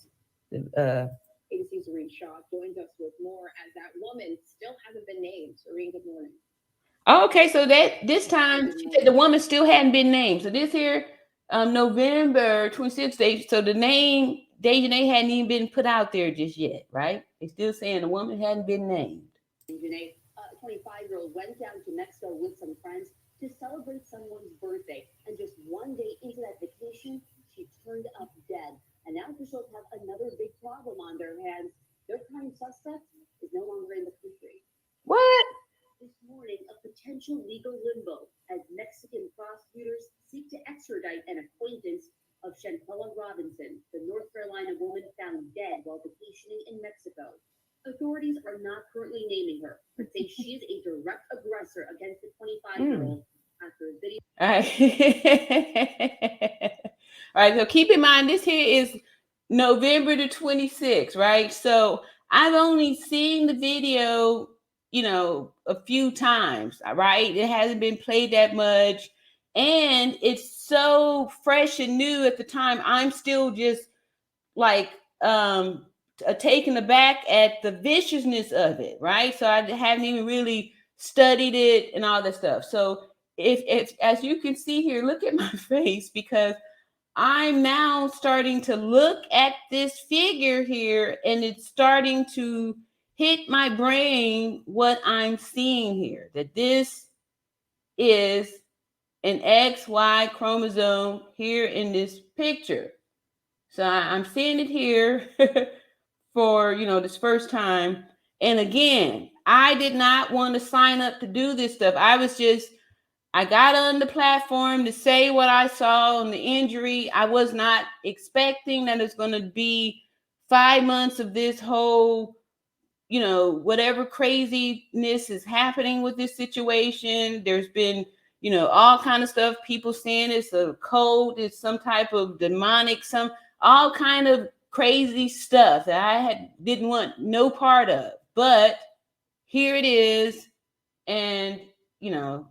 Speaker 1: ABC's Serene Shaw joins us with more as that woman still hasn't been named. Serene, good morning. Okay, so that this time she said the woman still hadn't been named. So this here, November 26th, so the name Dejanay hadn't even been put out there just yet, right? They still saying the woman hadn't been named. Dejanay, 25-year-old, went down to Mexico with some friends
Speaker 2: to celebrate someone's birthday. And just one day into that vacation, she turned up dead. And now officials have another big problem on their hands. Their prime suspect is no longer in the country.
Speaker 1: What?
Speaker 2: This morning, a potential legal limbo as Mexican prosecutors seek to extradite an acquaintance of Shanquella Robinson, the North Carolina woman found dead while vacationing in Mexico. Authorities are not currently naming her, but say she is a direct aggressor against the 25-year-old after a video.
Speaker 1: All right. All right. So keep in mind, this here is November the 26th, right? So I've only seen the video, a few times, right? It hasn't been played that much. And it's so fresh and new at the time. I'm still just like taken aback at the viciousness of it, right? So I haven't even really studied it and all that stuff. So if as you can see here, look at my face, because I'm now starting to look at this figure here, and it's starting to hit my brain what I'm seeing here, that this is an XY chromosome here in this picture. So I'm seeing it here for, this first time. And again, I did not want to sign up to do this stuff. I got on the platform to say what I saw on the injury. I was not expecting that it's going to be 5 months of this whole, whatever craziness is happening with this situation. There's been, all kind of stuff. People saying it's a cult, it's some type of demonic, all kind of crazy stuff that I didn't want no part of. But here it is, and here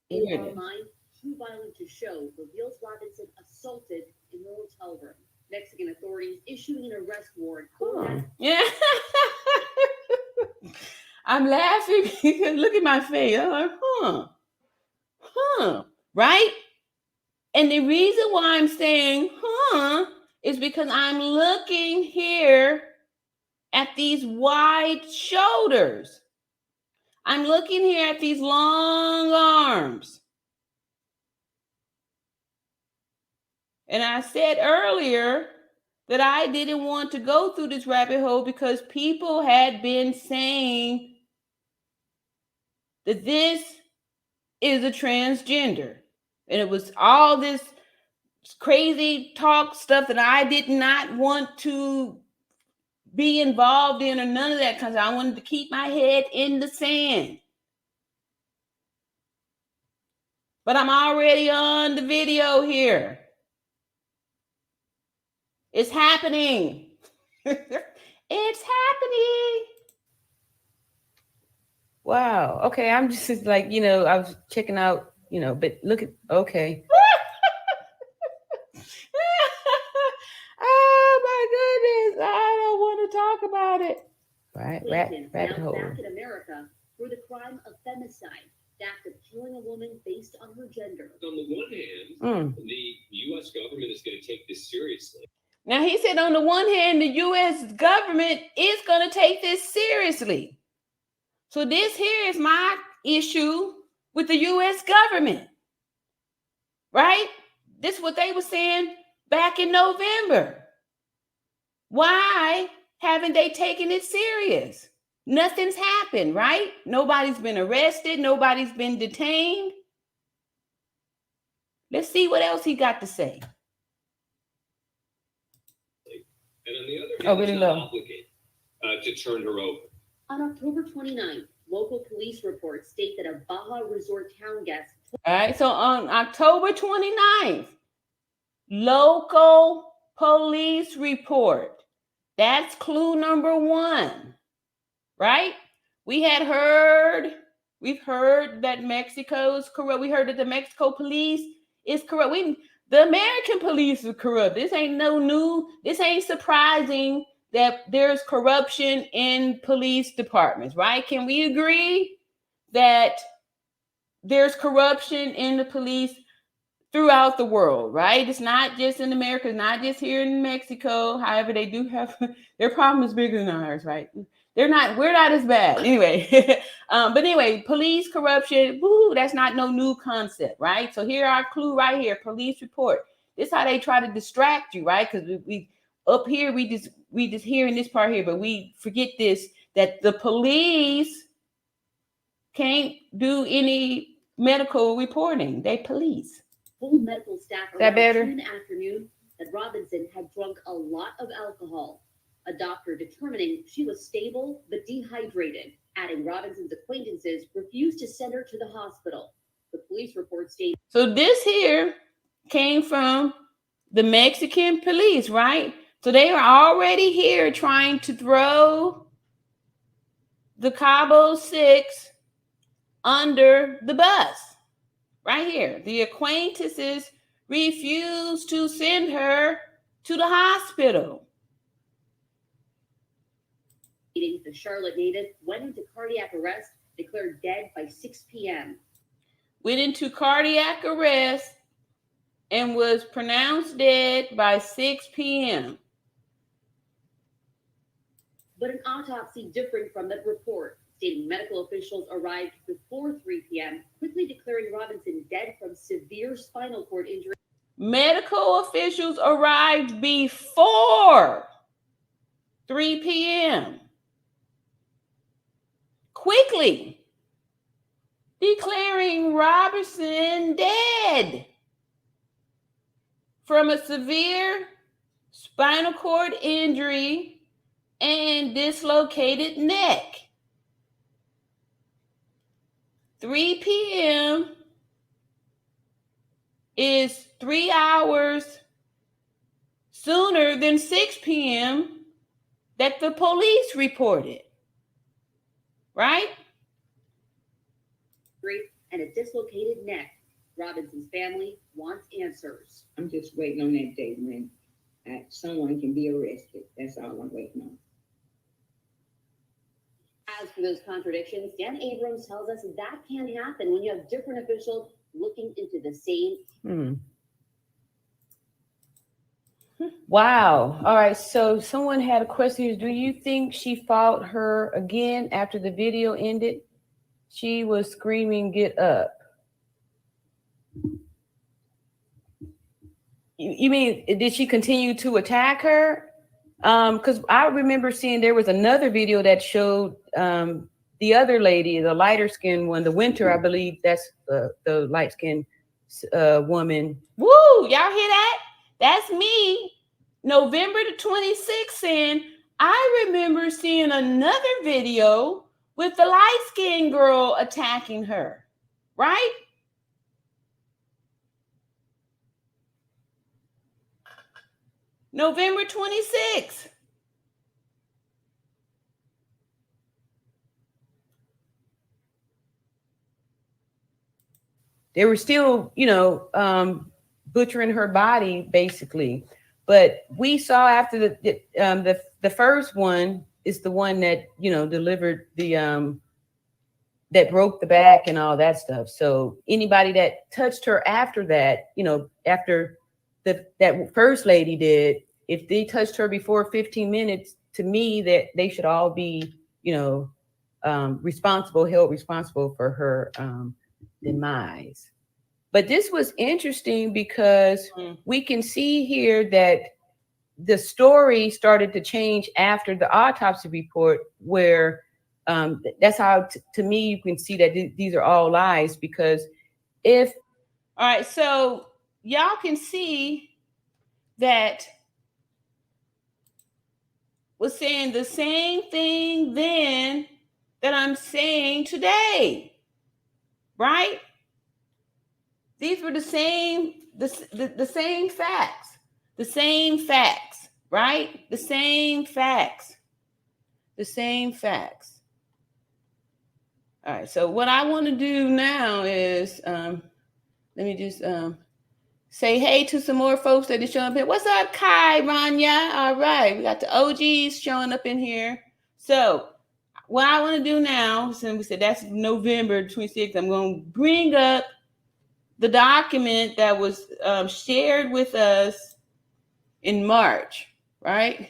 Speaker 1: it is.
Speaker 2: Online, too violent to show reveals Robinson assaulted in her hotel room. Mexican authorities issuing an arrest warrant.
Speaker 1: Yeah. I'm laughing because look at my face. I'm like, right? And the reason why I'm saying, is because I'm looking here at these wide shoulders. I'm looking here at these long arms. And I said earlier that I didn't want to go through this rabbit hole because people had been saying that this is a transgender. And it was all this crazy talk stuff that I did not want to be involved in or none of that, because I wanted to keep my head in the sand. But I'm already on the video here. It's happening. It's happening. Wow. Okay. I'm just like, I was checking out, but look at, okay. Oh my goodness. I don't want to talk about it. Right. Rabbit hole.
Speaker 2: Back in America for the crime of femicide, the act of killing a woman based on her gender.
Speaker 3: On the one hand, the U.S. government is going to take this seriously.
Speaker 1: Now, he said on the one hand, the U.S. government is going to take this seriously. So this here is my issue with the U.S. government, right? This is what they were saying back in November. Why haven't they taken it serious? Nothing's happened, right? Nobody's been arrested. Nobody's been detained. Let's see what else he got to say.
Speaker 3: And on the other hand,
Speaker 1: really
Speaker 3: it's
Speaker 1: low.
Speaker 3: not obligated to turn her over.
Speaker 2: On October 29th, local police reports state that a Baja Resort town guest.
Speaker 1: All right, so on October 29th, local police report. That's clue number 1, right? We've heard that Mexico's corrupt. We heard that the Mexico police is corrupt. The American police is corrupt. This ain't no new. This ain't surprising that there's corruption in police departments, right? Can we agree that there's corruption in the police throughout the world, right? It's not just in America, it's not just here in Mexico. However, they do have their problem is bigger than ours, right? We're not as bad. Anyway, but anyway, police corruption, woo, that's not no new concept, right? So here our clue right here, police report. This is how they try to distract you, right? Because we up here, we just hearing this part here, but we forget this, that the police can't do any medical reporting. They police.
Speaker 2: Told medical staff
Speaker 1: That
Speaker 2: around
Speaker 1: better?
Speaker 2: 2 in the afternoon that Robinson had drunk a lot of alcohol. A doctor determining she was stable but dehydrated, adding Robinson's acquaintances refused to send her to the hospital. The police report states.
Speaker 1: So this here came from the Mexican police, right? So they are already here trying to throw the Cabo 6 under the bus. Right here. The acquaintances refused to send her to the hospital.
Speaker 2: The Charlotte native went into cardiac arrest, declared dead by 6 p.m.
Speaker 1: Went into cardiac arrest and was pronounced dead by 6 p.m.
Speaker 2: But an autopsy different from that report, stating medical officials arrived before 3 p.m., quickly declaring Robinson dead from severe spinal cord injury.
Speaker 1: Medical officials arrived before 3 p.m. quickly declaring Robinson dead from a severe spinal cord injury and dislocated neck. 3 p.m. is 3 hours sooner than 6 p.m. that the police reported. Right?
Speaker 2: And a dislocated neck. Robinson's family wants answers.
Speaker 4: I'm just waiting on that day when someone can be arrested. That's all I'm waiting on.
Speaker 2: As for those contradictions, Dan Abrams tells us that can happen when you have different officials looking into the same.
Speaker 1: Wow. All right. So someone had a question. Do you think she fought her again after the video ended? She was screaming, "Get up." You mean, did she continue to attack her? Because I remember seeing there was another video that showed the other lady, the lighter skinned one, the Winter, I believe that's the light skinned woman. Woo! Y'all hear that? That's me. November the 26th saying, I remember seeing another video with the light skinned girl attacking her. Right? November 26th. They were still, butchering her body, basically. But we saw after the first one is the one that, delivered the, that broke the back and all that stuff. So anybody that touched her after that, after that first lady did, if they touched her before 15 minutes, to me, that they should all be, held responsible for her demise. But this was interesting because we can see here that the story started to change after the autopsy report, where that's how, to me, you can see that these are all lies. Because all right, so y'all can see that was saying the same thing then that I'm saying today, right? These were the same facts, right? The same facts. All right, so what I want to do now is, let me just say hey to some more folks that are showing up here. What's up, Kai, Rania? All right, we got the OGs showing up in here. So what I want to do now, since we said that's November 26th, I'm going to bring up the document that was shared with us in March, right? I'm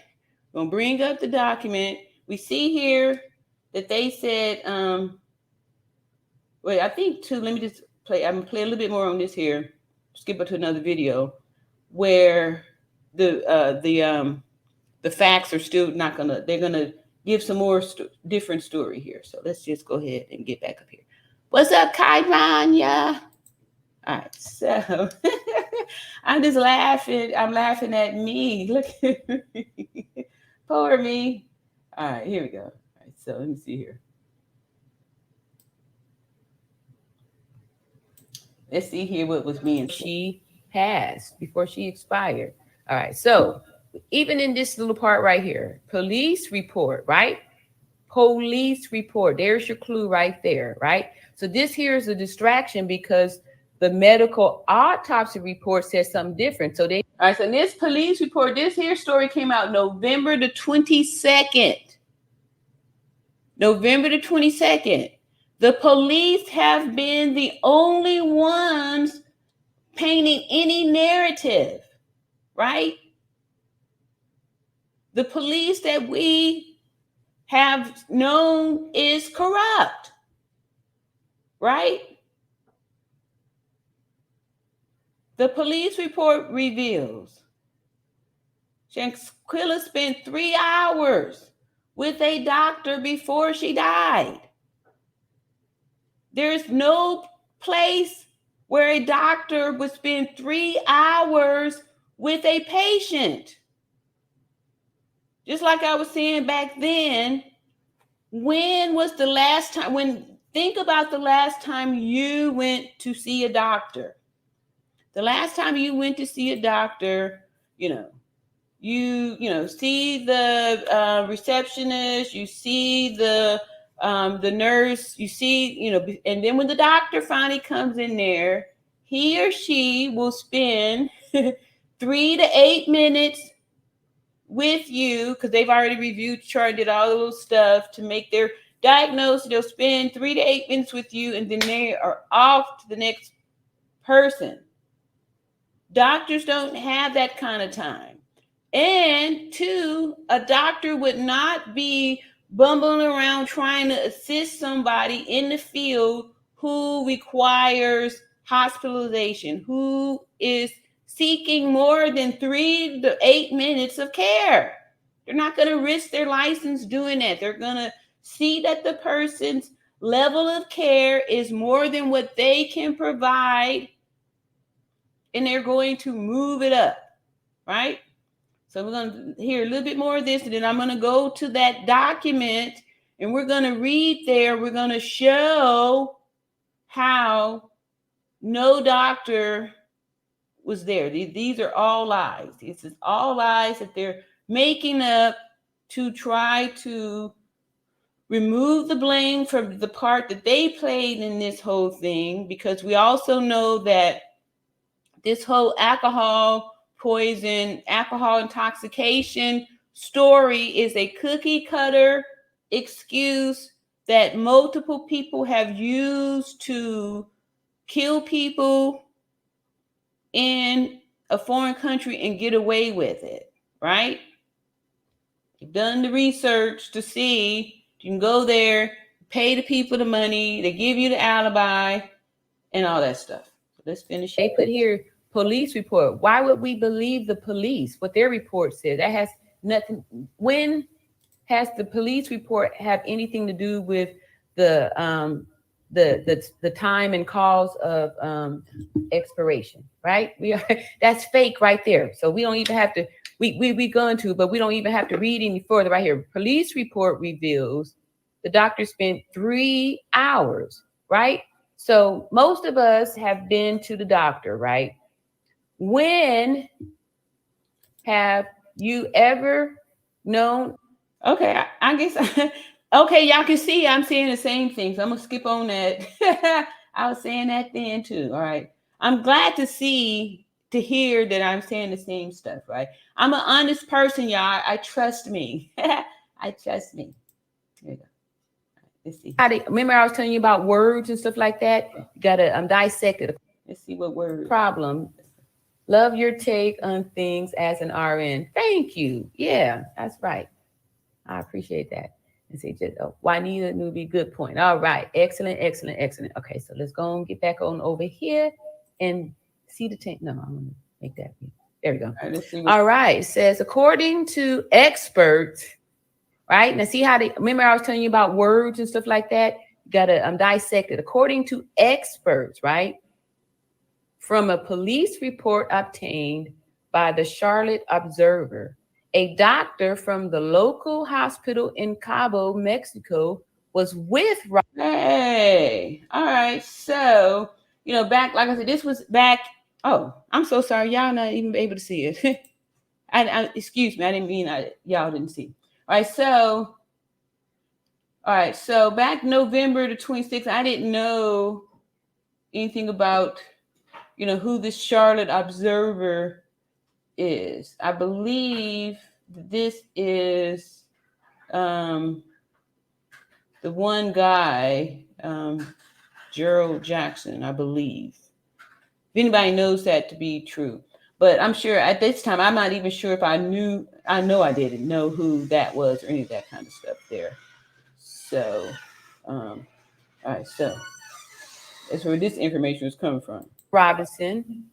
Speaker 1: going to bring up the document. we see here that they said, wait, I think too, let me just play, I'm gonna play a little bit more on this here, skip it to another video, where the facts are still not gonna, they're gonna give some more different story here. So let's just go ahead and get back up here. What's up, Kaimanya? All right, so I'm just laughing. I'm laughing at me. Look at me. Poor me. All right, here we go. All right, so let me see here. Let's see here what was being she passed before she expired. All right, so even in this little part right here, police report, right? Police report. There's your clue right there, right? So this here is a distraction because the medical autopsy report says something different. So they, all right, so this police report, this here story came out November the 22nd. November the 22nd. The police have been the only ones painting any narrative, right? The police that we have known is corrupt, right? The police report reveals Shanquella spent 3 hours with a doctor before she died. There's no place where a doctor would spend 3 hours with a patient. Just like I was saying back then, when was the last time, think about the last time you went to see a doctor. The last time you went to see a doctor, you see the receptionist, you see the nurse, you see, and then when the doctor finally comes in there, he or she will spend 3 to 8 minutes with you because they've already reviewed, charted all the little stuff to make their diagnosis. They'll spend 3 to 8 minutes with you, and then they are off to the next person. Doctors don't have that kind of time. And 2, a doctor would not be bumbling around trying to assist somebody in the field who requires hospitalization, who is seeking more than 3 to 8 minutes of care. They're not going to risk their license doing that. They're going to see that the person's level of care is more than what they can provide, and they're going to move it up, right? So we're going to hear a little bit more of this, and then I'm going to go to that document, and we're going to read there. We're going to show how no doctor was there. These are all lies. This is all lies that they're making up to try to remove the blame from the part that they played in this whole thing, because we also know that this whole alcohol poison, alcohol intoxication story is a cookie cutter excuse that multiple people have used to kill people in a foreign country and get away with it, right? You've done the research to see, you can go there, pay the people the money, they give you the alibi and all that stuff. Let's finish. They put here police report. Why would we believe the police? What their report says, that has nothing. When has the police report have anything to do with the time and cause of expiration? Right? That's fake right there. So we don't even have to. We going to, but we don't even have to read any further. Right here, police report reveals the doctor spent 3 hours. Right? So most of us have been to the doctor, right? When have you ever known? Okay, I guess, okay, y'all can see I'm saying the same thing, so I'm gonna skip on that. I was saying that then too, all right? I'm glad to hear that I'm saying the same stuff, right? I'm an honest person, y'all. I trust me. I trust me. There you go. Let's see. Remember I was telling you about words and stuff like that? You gotta dissect it. Let's see what word. Problem. Love your take on things as an RN. Thank you. Yeah, that's right. I appreciate that. Let's see, just Juanita Newby, good point. All right, excellent. Okay, so let's go and get back on over here and see the tank. No, I'm gonna make that. There we go.
Speaker 5: All right, let's see.
Speaker 1: All right, it says according to experts, right? Now, see how they remember I was telling you about words and stuff like that. You gotta dissect it. According to experts, right? From a police report obtained by the Charlotte Observer, a doctor from the local hospital in Cabo, Mexico, was with.
Speaker 5: Hey, all right. So, back, like I said, this was back. Oh, I'm so sorry. Y'all not even able to see it. Excuse me. I didn't mean y'all didn't see. All right. So back November the 26th, I didn't know anything about, who this Charlotte Observer is. I believe this is the one guy, Gerald Jackson, I believe. If anybody knows that to be true. But I'm sure at this time, I'm not even sure if I know I didn't know who that was or any of that kind of stuff there. So, all right, so that's where this information is coming from.
Speaker 1: Robinson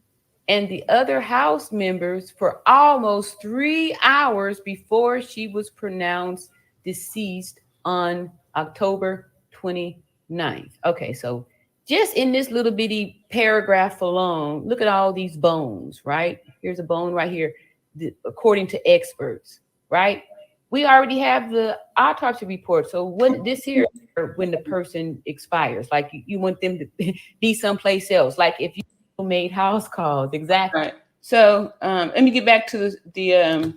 Speaker 1: and the other House members for almost 3 hours before she was pronounced deceased on October 29th. Okay, so just in this little bitty paragraph alone, look at all these bones, right? Here's a bone right here, according to experts, right? We already have the autopsy report. So when this here, when the person expires, like you want them to be someplace else, like if you made house calls, exactly.
Speaker 5: Right. So let me get back to the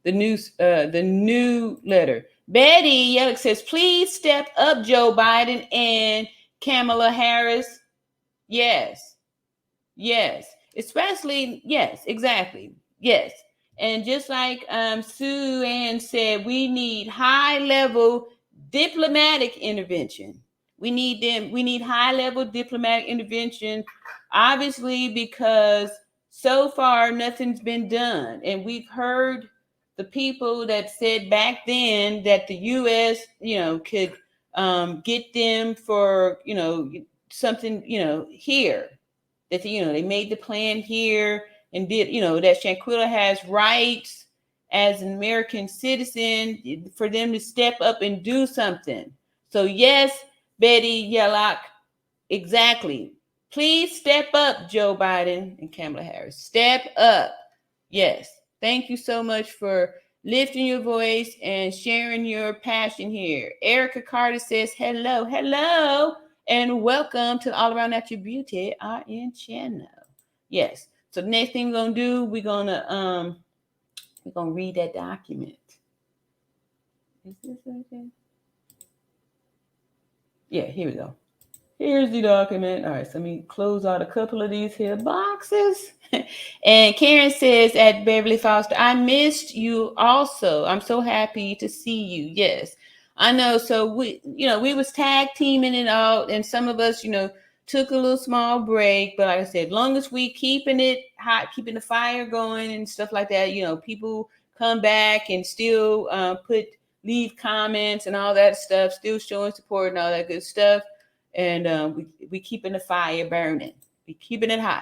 Speaker 5: news, the new letter. Betty Yellick says, please step up, Joe Biden and Kamala Harris. Yes. Especially, yes, exactly. Yes. And just like Sue Ann said, we need high-level diplomatic intervention. We need high-level diplomatic intervention, obviously, because so far nothing's been done. And we've heard the people that said back then that the U.S., could get them for, something, here. That, they made the plan here and did, that Shanquella has rights as an American citizen for them to step up and do something. So yes, Betty Yellock, exactly. Please step up, Joe Biden and Kamala Harris. Step up. Yes. Thank you so much for lifting your voice and sharing your passion here. Erica Carter says, hello, and welcome to All Around Natural Beauty RN channel. Yes. So the next thing we're gonna do, we're gonna read that document. Is this okay? Yeah, here we go. Here's the document. All right, so let me close out a couple of these here boxes. And Karen says at Beverly Foster, I missed you also. I'm so happy to see you. Yes, I know. So we was tag teaming it out, and some of us, took a little small break. But like I said, long as we keeping it hot, keeping the fire going and stuff like that, people come back and still leave comments and all that stuff, still showing support and all that good stuff. And we keeping the fire burning. We keeping it hot.